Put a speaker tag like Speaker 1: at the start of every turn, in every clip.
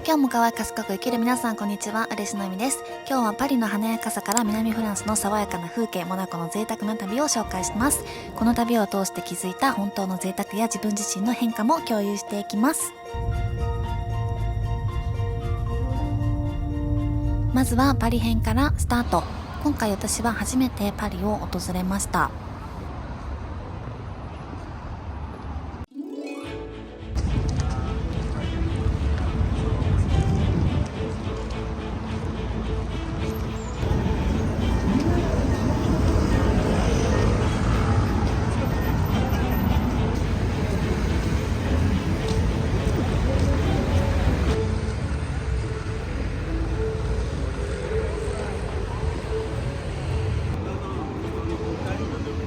Speaker 1: 今日も可愛く賢く生きる皆さん、こんにちは。嬉野由美です。今日はパリの華やかさから南フランスの爽やかな風景、モナコの贅沢な旅を紹介します。この旅を通して気づいた本当の贅沢や自分自身の変化も共有していきます。まずはパリ編からスタート。今回私は初めてパリを訪れました。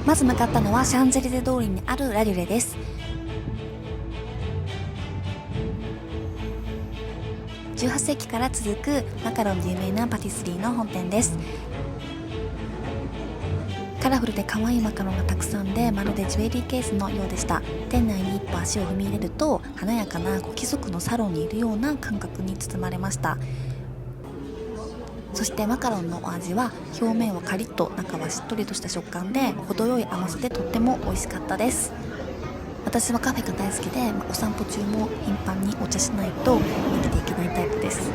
Speaker 1: まず向かったのはシャンゼリゼ通りにあるラリュレです。18世紀から続くマカロンで有名なパティスリーの本店です。カラフルで可愛いマカロンがたくさんで、まるでジュエリーケースのようでした。店内に一歩足を踏み入れると、華やかな貴族のサロンにいるような感覚に包まれました。そしてマカロンのお味は表面はカリッと中はしっとりとした食感で、程よい甘さでとっても美味しかったです。私はカフェが大好きで、お散歩中も頻繁にお茶しないと生きていけないタイプです。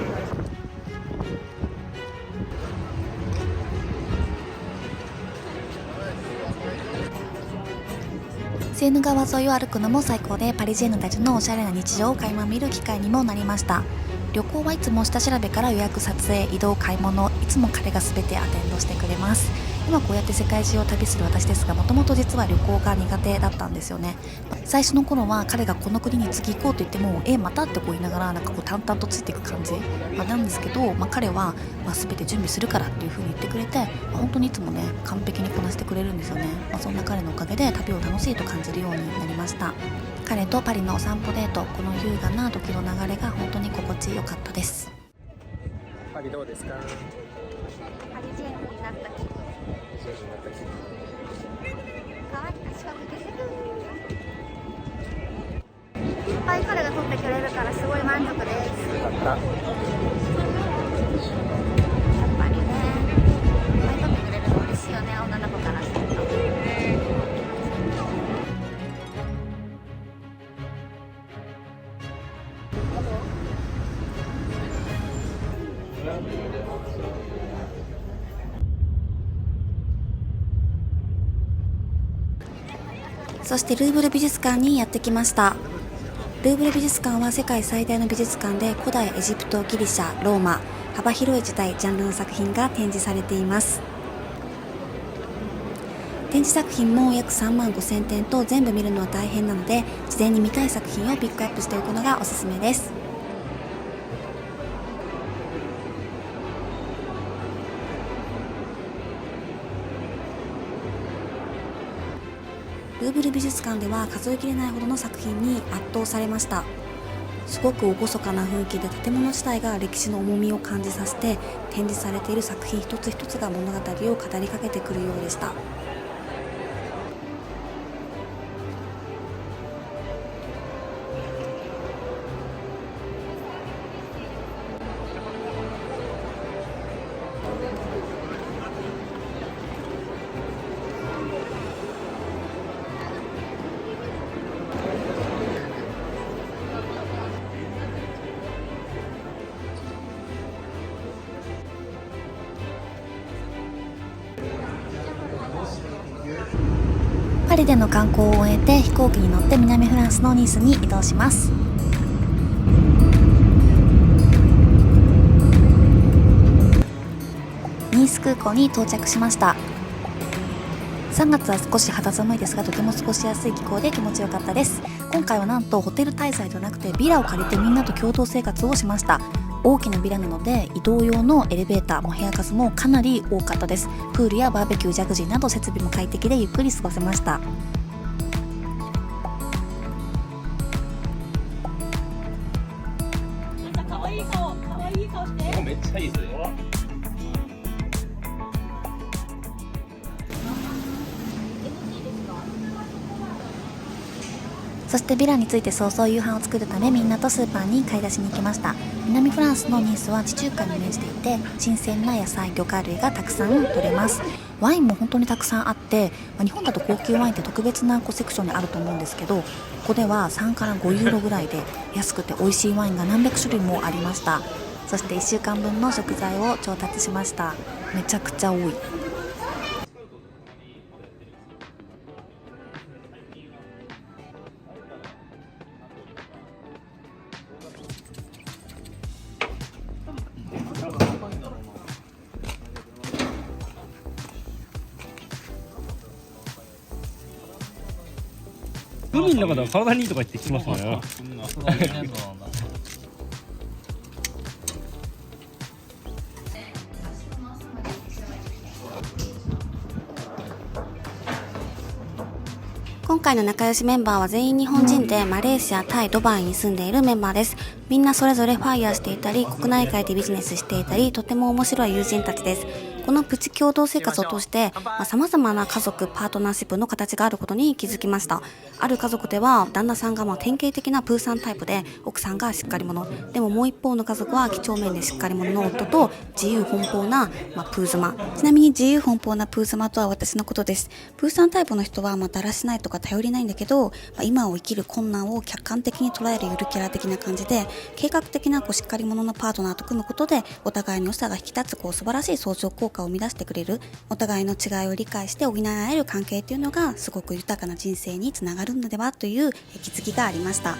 Speaker 1: セーヌ川沿いを歩くのも最高で、パリジェンヌたちのおしゃれな日常を垣間見る機会にもなりました。旅行はいつも下調べから予約、撮影、移動、買い物、いつも彼が全てアテンドしてくれます。今こうやって世界中を旅する私ですが、もともと実は旅行が苦手だったんですよね。最初の頃は彼がこの国に次行こうと言ってもまたってこう言いながら淡々とついていく感じ、なんですけど、彼は全て準備するからっていう風に言ってくれて、本当にいつもね完璧にこなしてくれるんですよね。そんな彼のおかげで旅を楽しいと感じるようになりました。彼とパリのお散歩デート、この優雅な時の流れが本当に心地よかったです。
Speaker 2: パリどうですか？
Speaker 1: パリジェンヌになった気分。可愛く近づけてる。いっぱい彼が撮ってくれるからすごい満足です。
Speaker 2: よかった。
Speaker 1: やっぱりね、いっぱい撮ってくれるの嬉しいよね、女の子からすると。そしてルーブル美術館にやってきました。ルーブル美術館は世界最大の美術館で、古代エジプト、ギリシャ、ローマ、幅広い時代ジャンルの作品が展示されています。展示作品も約3万5000点と全部見るのは大変なので、事前に見たい作品をピックアップしておくのがおすすめです。ルーブル美術館では数えきれないほどの作品に圧倒されました。すごく厳かな雰囲気で、建物自体が歴史の重みを感じさせて、展示されている作品一つ一つが物語を語りかけてくるようでした。パリでの観光を終えて飛行機に乗って南フランスのニースに移動します。ニース空港に到着しました。3月は少し肌寒いですが、とても過ごしやすい気候で気持ちよかったです。今回はなんとホテル滞在ではなくてビラを借りてみんなと共同生活をしました。大きなビラなので移動用のエレベーターも部屋数もかなり多かったです。プールやバーベキュー、ジャグジーなど設備も快適でゆっくり過ごせました。
Speaker 3: かわいい顔して。
Speaker 2: めっちゃいいですよ。
Speaker 1: そそしてヴィラについて早々夕飯を作るためみんなとスーパーに買い出しに行きました。南フランスのニースは地中海に面していて新鮮な野菜魚介類がたくさん取れます。ワインも本当にたくさんあって、日本だと高級ワインって特別なセクションにあると思うんですけど、ここでは3から5ユーロぐらいで安くて美味しいワインが何百種類もありました。そして1週間分の食材を調達しました。めちゃくちゃ多い。
Speaker 4: 海の中では体にいいとか言ってきますね。
Speaker 1: 今回の仲良しメンバーは全員日本人でマレーシア、タイ、ドバイに住んでいるメンバーです。みんなそれぞれファイヤーしていたり国内外でビジネスしていたりとても面白い友人たちです。このプチ共同生活を通して様々な家族パートナーシップの形があることに気づきました。ある家族では旦那さんが典型的なプーさんタイプで奥さんがしっかり者でも、もう一方の家族は几帳面でしっかり者の夫と自由奔放な、プー妻。ちなみに自由奔放なプー妻とは私のことです。プーさんタイプの人はだらしないとか頼りないんだけど、今を生きる困難を客観的に捉えるゆるキャラ的な感じで、計画的なしっかり者のパートナーと組むことでお互いに良さが引き立つ素晴らしい相乗効果を生み出してくれる、お互いの違いを理解して補い合える関係というのがすごく豊かな人生につながるのではという気づきがありました。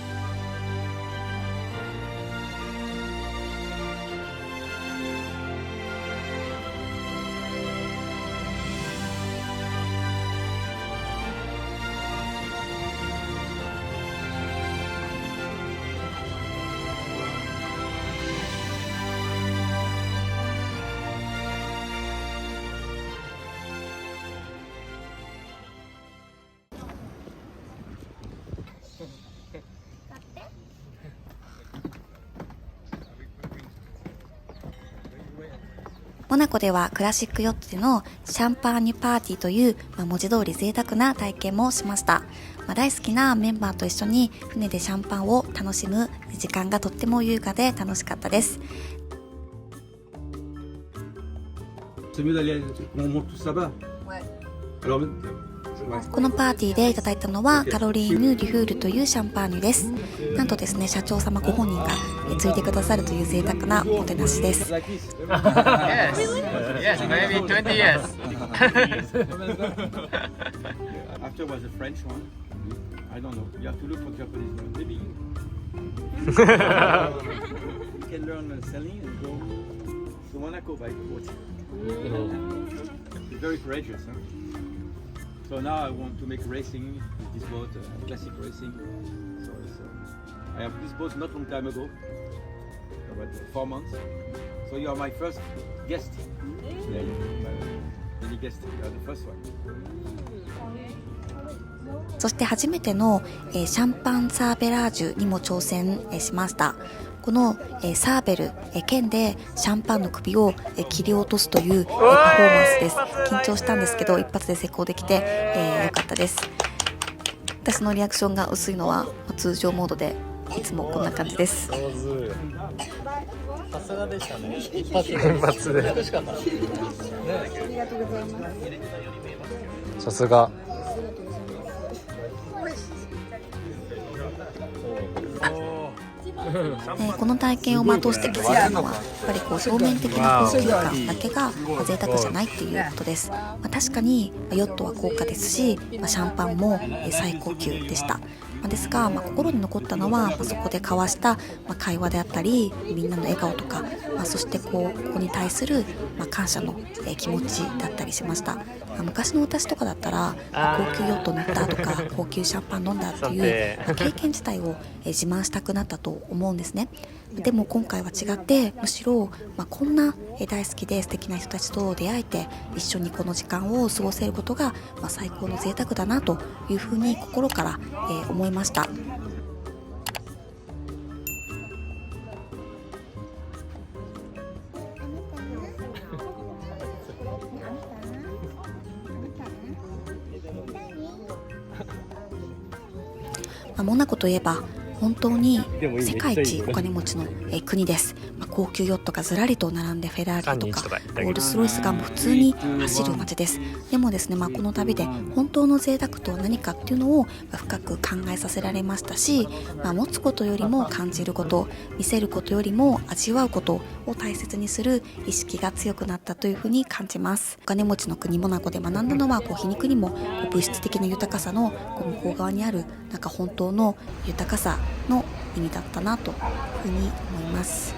Speaker 1: モナコではクラシックヨットでのシャンパーニュパーティーという、文字通り贅沢な体験もしました。大好きなメンバーと一緒に船でシャンパンを楽しむ時間がとっても優雅で楽しかったです。このパーティーでいただいたのはカロリーヌ・デュフールというシャンパーニュです。なんとですね、社長様ご本人がついてくださるという贅沢なおもてなしです。
Speaker 2: Yes, maybe 20 years.
Speaker 5: After was a French one. I don't know. You have to look for Japanese one. Maybe you. You can learn sailing and go to Monaco by boat. It's very courageous, huh? So now I want to make racing with this boat, classic racing. So I have this boat not long time ago, about 4 months. So you are my first guest. Yeah, many guests. You are the first one.
Speaker 1: そして初めてのシャンパンサーベラージュにも挑戦しました。このサーベル剣でシャンパンの首を切り落とすというパフォーマンスです。緊張したんですけど一発で成功できて良かったです。私のリアクションが薄いのは通常モードでいつもこんな感じです。
Speaker 2: さすがでしたね。一発で。さすが。
Speaker 1: この体験を通して気づいたのはやっぱり表面的な高級感だけが贅沢じゃないっていうことです。確かにヨットは高価ですし、シャンパンも最高級でした。ですが、心に残ったのは、そこで交わした、会話であったりみんなの笑顔とか、そしてここに対する、感謝の、気持ちだったりしました。昔の私とかだったら高級ヨット乗ったとか高級シャンパン飲んだっていう、経験自体を、自慢したくなったと思うんですね。でも今回は違って、むしろ、こんな大好きで素敵な人たちと出会えて一緒にこの時間を過ごせることが、最高の贅沢だなというふうに心から、思いました。モナコといえば本当に世界一お金持ちの国です。高級ヨットがずらりと並んで、フェラーリとかロールスロイスがもう普通に走る街です。でもですね、この旅で本当の贅沢とは何かっていうのを深く考えさせられましたし、持つことよりも感じること、見せることよりも味わうことを大切にする意識が強くなったというふうに感じます。お金持ちの国モナコで学んだのは、皮肉にも物質的な豊かさの向こう側にある本当の豊かさの意味だったなというふうに思います。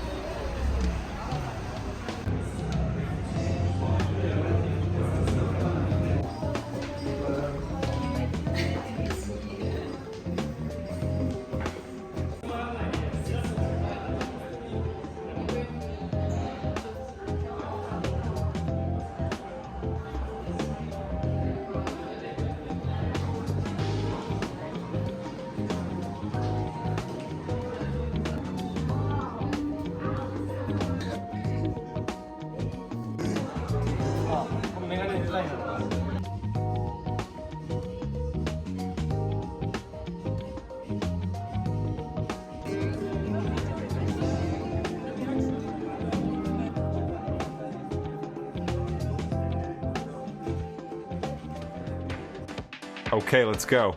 Speaker 6: Okay, let's go.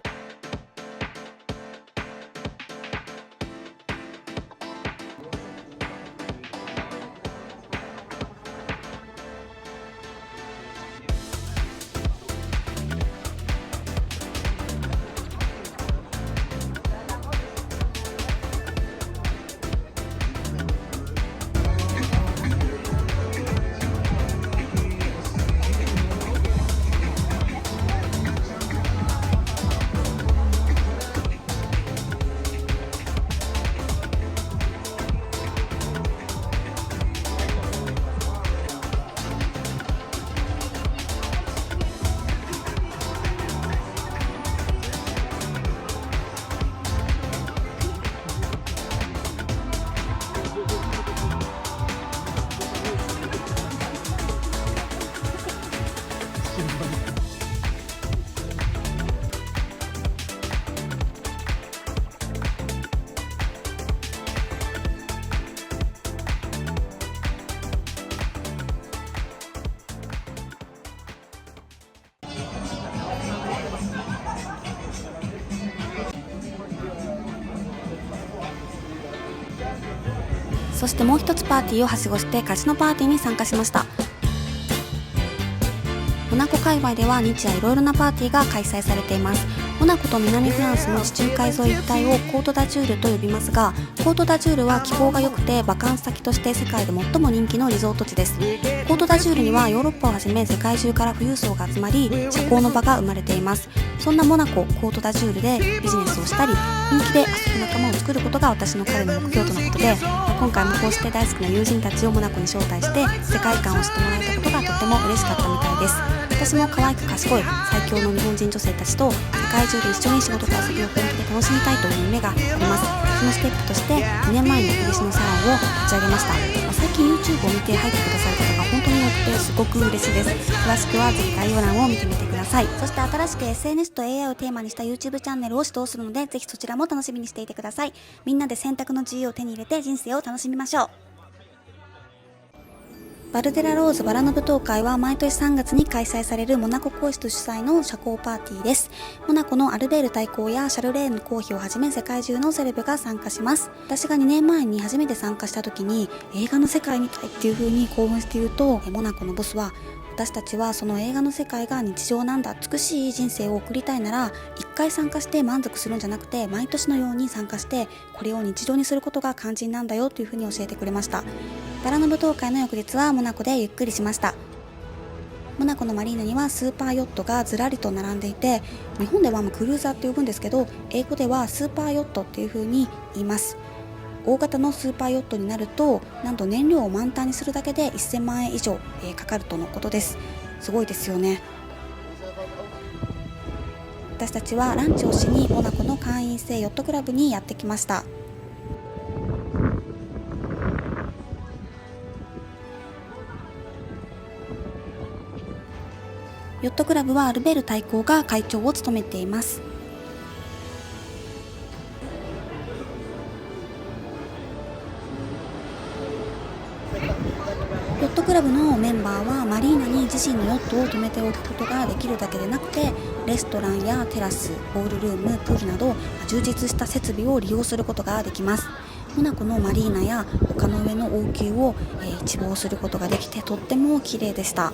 Speaker 1: そしてもう一つパーティーをはしごしてカジノパーティーに参加しました。モナコ界隈では日夜いろいろなパーティーが開催されています。モナコと南フランスの地中海沿い一帯をコートダジュールと呼びますが、コートダジュールは気候が良くてバカンス先として世界で最も人気のリゾート地です。コートダジュールにはヨーロッパをはじめ世界中から富裕層が集まり、社交の場が生まれています。そんなモナココートダジュールでビジネスをしたり、本気で遊ぶ仲間を作ることが私の彼の目標とのことで、今回もこうして大好きな友人たちをモナコに招待して世界観を知ってもらえたことがとても嬉しかったみたいです。私も可愛く賢い最強の日本人女性たちと世界中で一緒に仕事と遊びを本気で楽しみたいという夢があります。そのステップとして2年前にイギリスのサロンを立ち上げました。最近 YouTube を見て入ってくださる方が本当に多くてすごく嬉しいです。詳しくはぜひ概要欄を見てみてください。そして新しく SNS と AI をテーマにした YouTube チャンネルを始動するので、ぜひそちらも楽しみにしていてください。みんなで選択の自由を手に入れて人生を楽しみましょう。バルデラローズバラの舞踏会は毎年3月に開催されるモナコ皇室主催の社交パーティーです。モナコのアルベール大公やシャルレーヌ公妃をはじめ世界中のセレブが参加します。私が2年前に初めて参加した時に映画の世界みたいっていう風に興奮していると、モナコのボスは私たちはその映画の世界が日常なんだ、美しい人生を送りたいなら一回参加して満足するんじゃなくて、毎年のように参加してこれを日常にすることが肝心なんだよというふうに教えてくれました。バラの舞踏会の翌日はモナコでゆっくりしました。モナコのマリーナにはスーパーヨットがずらりと並んでいて、日本ではクルーザーって呼ぶんですけど、英語ではスーパーヨットっていうふうに言います。大型のスーパーヨットになると、なんと燃料を満タンにするだけで1000万円以上かかるとのことです。すごいですよね。私たちはランチをしにモナコの会員制ヨットクラブにやってきました。ヨットクラブはアルベール大公が会長を務めています。ットクラブのメンバーはマリーナに自身のヨットを止めておくことができるだけでなくて、レストランやテラス、ボールルーム、プールなど充実した設備を利用することができます。モナコのマリーナや丘の上の王宮を一望することができて、とっても綺麗でした。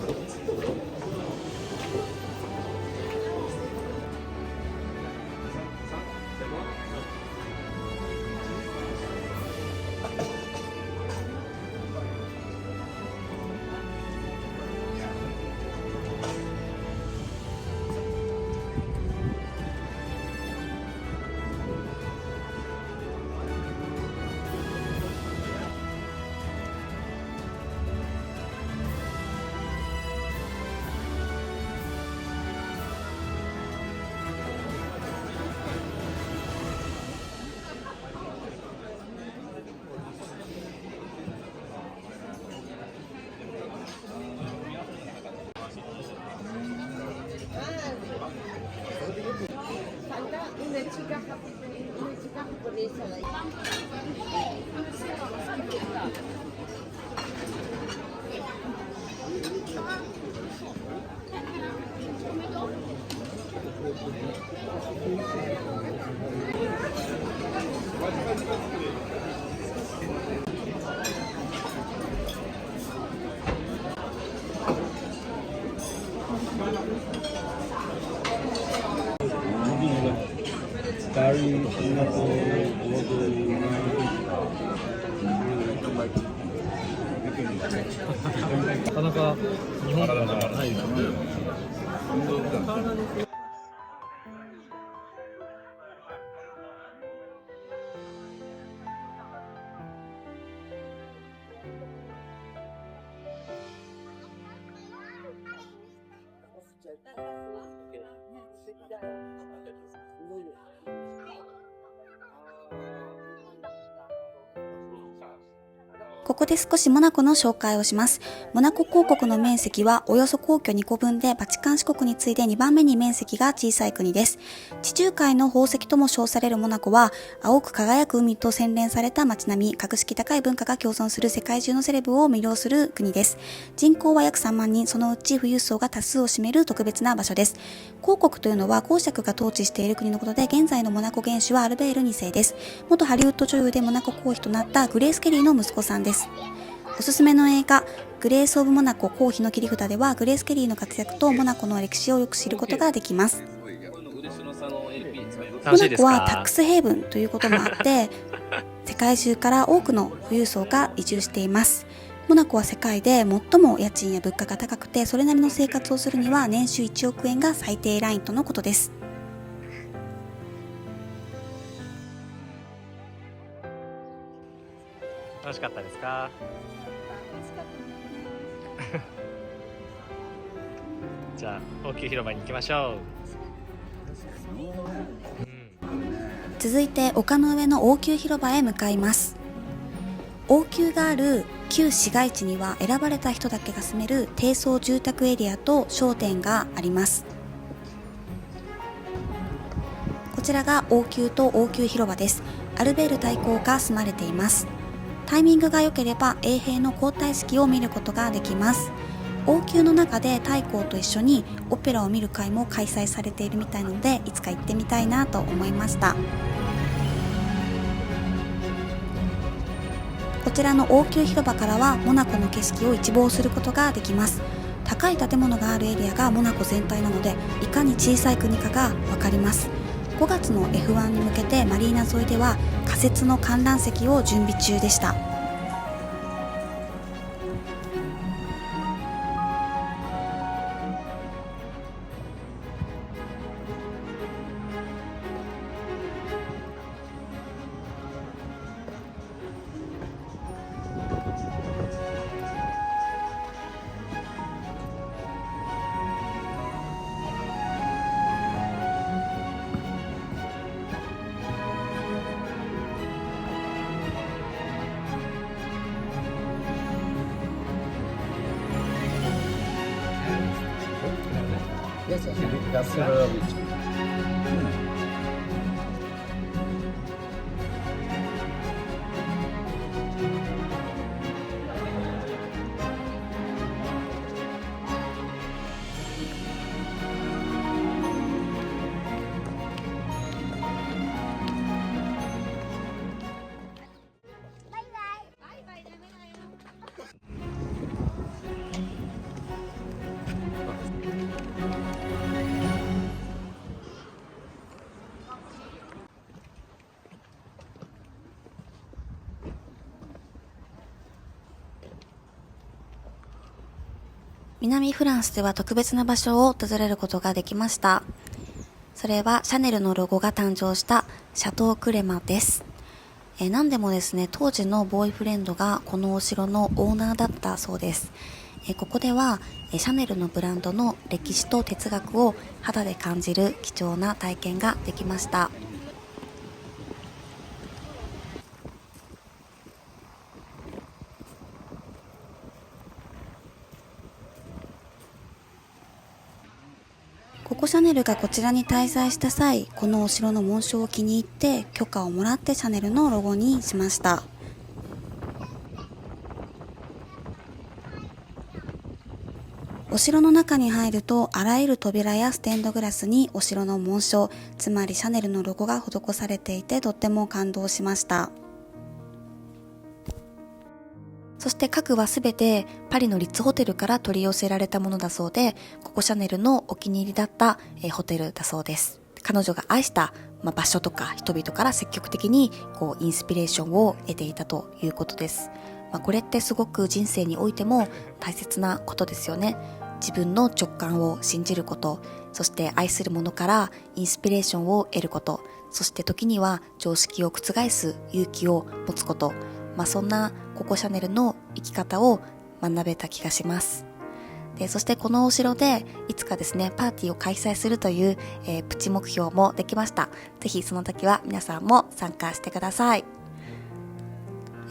Speaker 4: なかなか日本からないですね。
Speaker 1: ここで少しモナコの紹介をします。モナコ公国の面積はおよそ皇居2個分で、バチカン市国に次いで2番目に面積が小さい国です。地中海の宝石とも称されるモナコは、青く輝く海と洗練された街並み、格式高い文化が共存する世界中のセレブを魅了する国です。人口は約3万人、そのうち富裕層が多数を占める特別な場所です。公国というのは公爵が統治している国のことで、現在のモナコ元首はアルベール2世です。元ハリウッド女優でモナコ公妃となったグレース・ケリーの息子さんです。おすすめの映画グレース・オブ・モナコ公妃の切り札では、グレース・ケリーの活躍とモナコの歴史をよく知ることができます。モナコはタックスヘイブンということもあって世界中から多くの富裕層が移住しています。モナコは世界で最も家賃や物価が高くて、それなりの生活をするには年収1億円が最低ラインとのことです。
Speaker 7: 楽しかったですか？じゃあ王宮広場に行きましょう。
Speaker 1: 続いて丘の上の王宮広場へ向かいます。王宮がある旧市街地には選ばれた人だけが住める低層住宅エリアと商店があります。こちらが王宮と王宮広場です。アルベール大公が住まれています。タイミングが良ければ衛兵の交代式を見ることができます。王宮の中で太后と一緒にオペラを見る会も開催されているみたいなので、いつか行ってみたいなと思いました。こちらの王宮広場からはモナコの景色を一望することができます。高い建物があるエリアがモナコ全体なので、いかに小さい国かがわかります。5月の F1 に向けてマリーナ沿いでは仮設の観覧席を準備中でした。南フランスでは特別な場所を訪れることができました。それはシャネルのロゴが誕生したシャトークレマです。何でもですね、当時のボーイフレンドがこのお城のオーナーだったそうです。ここではシャネルのブランドの歴史と哲学を肌で感じる貴重な体験ができました。ココシャネルがこちらに滞在した際、このお城の紋章を気に入って許可をもらってシャネルのロゴにしました。お城の中に入ると、あらゆる扉やステンドグラスにお城の紋章、つまりシャネルのロゴが施されていて、とっても感動しました。そして家具はすべてパリのリッツホテルから取り寄せられたものだそうで、ココシャネルのお気に入りだったホテルだそうです。彼女が愛した場所とか人々から積極的にインスピレーションを得ていたということです。これってすごく人生においても大切なことですよね。自分の直感を信じること、そして愛するものからインスピレーションを得ること、そして時には常識を覆す勇気を持つこと、そんなココシャネルの生き方を学べた気がします。で、そしてこのお城でいつかですね、パーティーを開催するという、プチ目標もできました。ぜひその時は皆さんも参加してください。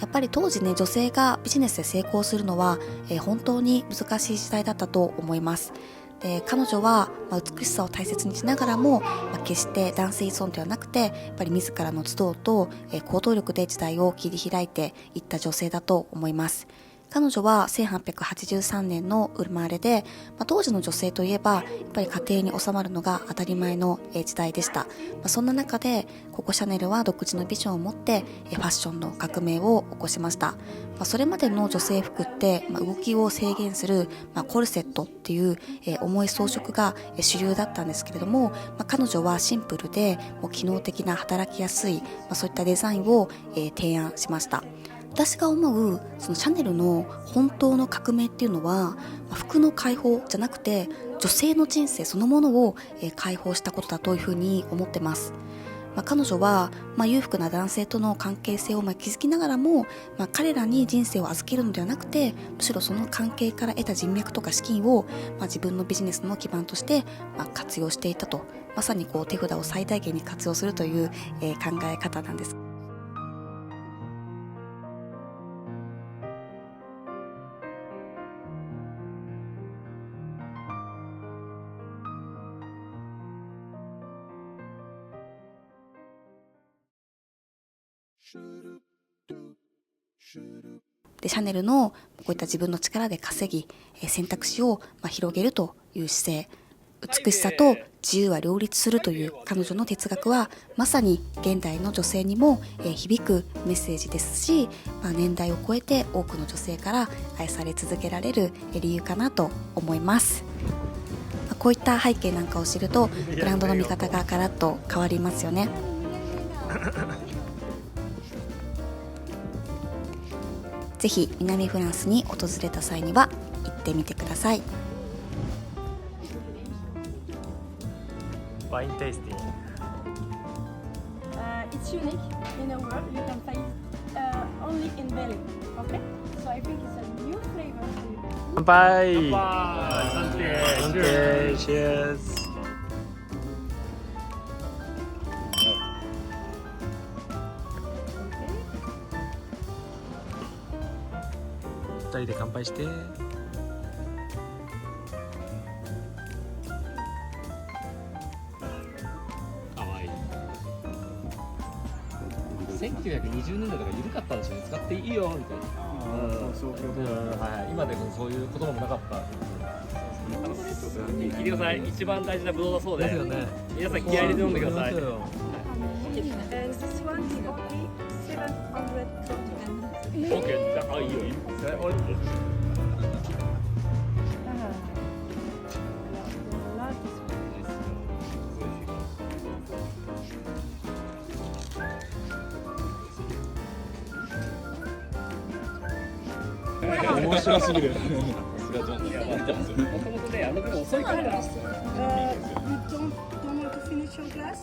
Speaker 1: やっぱり当時ね、女性がビジネスで成功するのは、本当に難しい時代だったと思います。で、彼女は、美しさを大切にしながらも、決して男性依存ではなくて、やっぱり自らの頭脳と、行動力で時代を切り開いていった女性だと思います。彼女は1883年の生まれで、当時の女性といえばやっぱり家庭に収まるのが当たり前の時代でした。そんな中でココシャネルは独自のビジョンを持ってファッションの革命を起こしました。それまでの女性服って動きを制限するコルセットっていう重い装飾が主流だったんですけれども、彼女はシンプルで機能的な働きやすいそういったデザインを提案しました。私が思うそのシャネルの本当の革命っていうのは、服の解放じゃなくて女性の人生そのものを解放したことだというふうに思ってます。彼女は裕福な男性との関係性を築きながらも、彼らに人生を預けるのではなくて、むしろその関係から得た人脈とか資金を自分のビジネスの基盤として活用していたと、まさに手札を最大限に活用するという考え方なんです。で、シャネルのこういった自分の力で稼ぎ、選択肢を広げるという姿勢、美しさと自由は両立するという彼女の哲学はまさに現代の女性にも響くメッセージですし、年代を超えて多くの女性から愛され続けられる理由かなと思います。こういった背景なんかを知るとブランドの見方がガラッと変わりますよね。ぜひ南フランスに訪れた際には行ってみてください。
Speaker 7: ワインテイスティング。
Speaker 3: It's unique in the world. You can find only in Berlin. Okay? So I think it's a new flavor to you.
Speaker 7: 乾杯。
Speaker 4: 乾
Speaker 7: 杯。チェーズ。二人で乾杯して。かわいい。1920年代とか緩かったんですよね。使っていいよみたいな。はい、今でもそういう言葉もなかった。聞いてください。一番大事なブドウだそうで。ですよね。皆さん気合い入れて飲んでください。
Speaker 3: And this one is only 700
Speaker 7: オッケー。じゃあいいよいいよ。
Speaker 5: 面白すぎる。
Speaker 7: もともとね、あのぐらい遅いから。
Speaker 3: You don't want to finish your glass?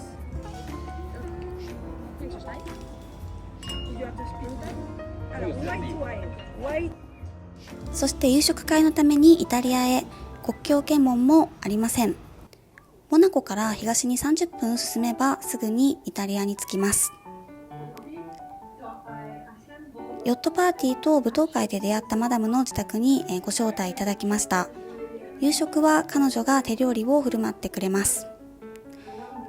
Speaker 3: Did you have to spin that? Alors, white wine. White.
Speaker 1: そして夕食会のためにイタリアへ。国境検問もありません。モナコから東に30分進めばすぐにイタリアに着きます。ヨットパーティーと舞踏会で出会ったマダムの自宅にご招待いただきました。夕食は彼女が手料理を振る舞ってくれます。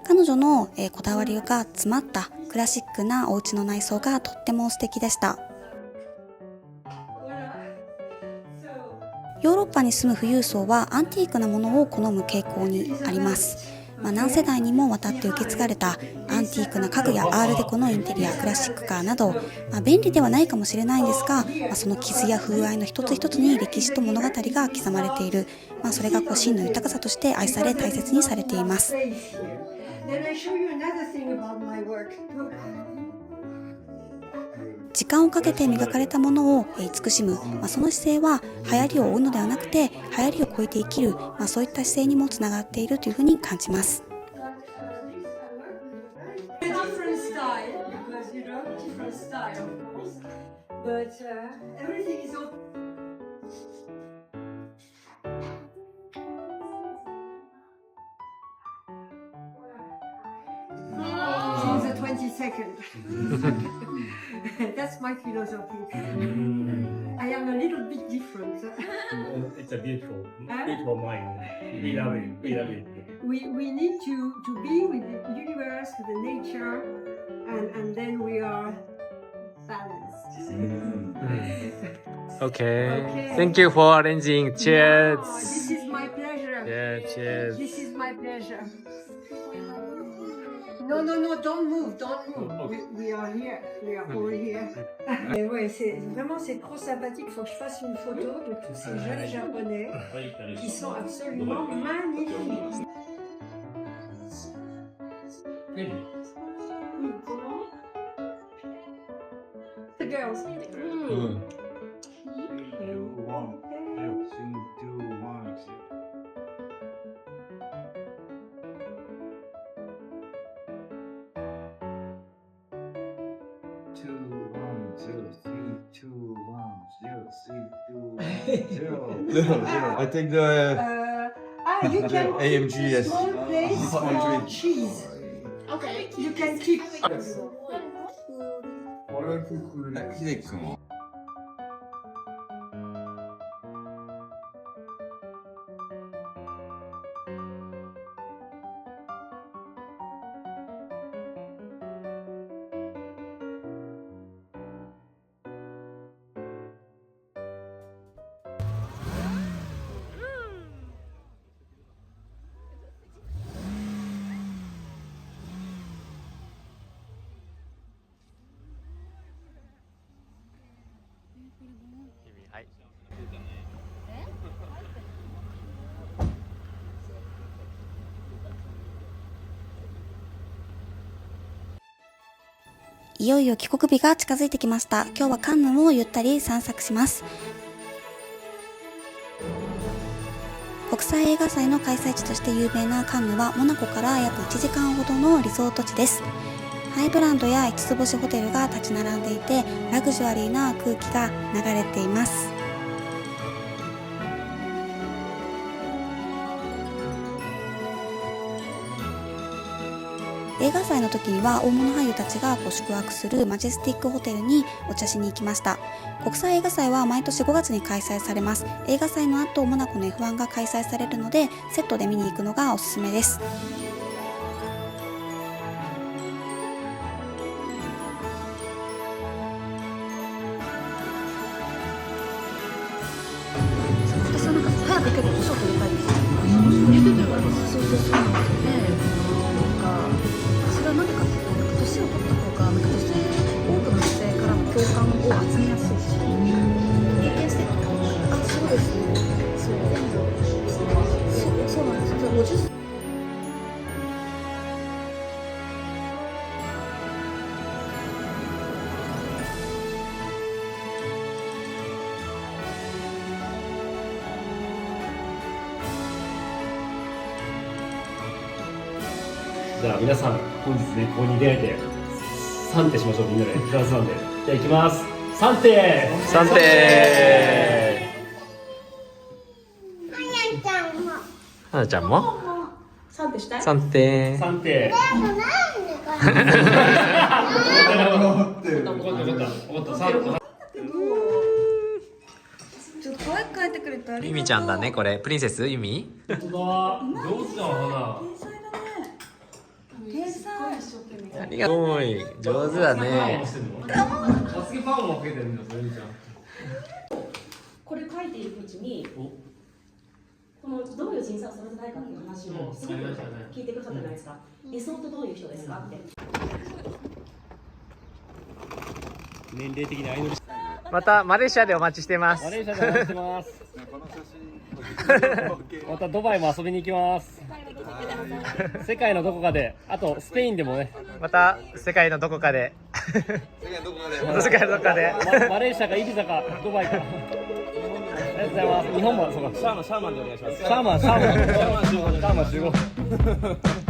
Speaker 1: 彼女のこだわりが詰まったクラシックなお家の内装がとっても素敵でした。ヨーロッパに住む富裕層はアンティークなものを好む傾向にあります。何世代にもわたって受け継がれたアンティークな家具やアールデコのインテリア、クラシックカーなど、便利ではないかもしれないんですが、その傷や風合いの一つ一つに歴史と物語が刻まれている、それが真の豊かさとして愛され大切にされています。時間をかけて磨かれたものを慈しむ、その姿勢は流行りを追うのではなくて流行りを超えて生きる、そういった姿勢にもつながっているというふうに感じます。
Speaker 8: The 22nd. That's my philosophy. I am a little bit different.
Speaker 4: It's a beautiful mind. We love it. We love it.
Speaker 8: We need to be with the universe, with the nature, and then we are balanced.
Speaker 2: Okay. Thank you for arranging. Cheers.
Speaker 8: This is my pleasure.
Speaker 2: Yeah, cheers.
Speaker 8: This is my pleasure. No, don't move. We are here. We are all here. Et ouais, c'est trop sympathique. Faut que je fasse une photo de tous ces jeunes Japonais qui sont absolument magnifiques. Comment? The girls.
Speaker 5: I take the
Speaker 8: You can
Speaker 5: AMG, yes.
Speaker 8: small place for cheese.
Speaker 3: Okay.
Speaker 8: You can keep.
Speaker 5: 秀樹君は
Speaker 2: はい。
Speaker 1: いよいよ帰国日が近づいてきました。今日はカンヌをゆったり散策します。国際映画祭の開催地として有名なカンヌはモナコから約1時間ほどのリゾート地です。ハイブランドや5つ星ホテルが立ち並んでいて、ラグジュアリーな空気が流れています。映画祭の時には大物俳優たちが宿泊するマジェスティックホテルにお茶しに行きました。国際映画祭は毎年5月に開催されます。映画祭の後モナコの F1 が開催されるのでセットで見に行くのがおすすめです。私はなんか早く結構年を取りたいです。入れてたよ。そうなんですよね。それはなぜかというと、年を取った方が女性多くの女性からの共感を集めやすいし、経験してた方がそうですね。そうなんです。50歳
Speaker 4: じゃあ皆さん本日ねここに出会えて3手しましょう。みんなでフランスなんで。じゃあ行きます。3手。
Speaker 2: 3手。はなちゃんも
Speaker 3: 3手したい
Speaker 2: 3手。
Speaker 4: 3手。
Speaker 1: ちょっと可愛く描いてくれてありがとう。
Speaker 2: ゆみちゃんだねこれ。プリンセスゆみ？
Speaker 4: 本当だ。上手だ花。
Speaker 1: 天才。
Speaker 2: ありがとう。上手だね。
Speaker 4: バスケパワーもかけてるんだよ、ゆみちゃん。
Speaker 9: これ書いていくうちに、このどういう人生をされてないかっていう話をすごく聞いてくださったじゃないですか。理想ってどういう人ですかって。
Speaker 4: 年齢的にアイドル。
Speaker 2: またマレーシアでお待ちしてます。
Speaker 4: マレーシアでお待ちしてます。またドバイも遊びに行きます。世界のどこかで、あとスペインでもね。
Speaker 2: また世界のどこかで。世界のどこかで。
Speaker 4: マレーシアかイビザかドバイか。ありがとうございます。日本もそうか。シャーマンでお願いします。シャーマン15。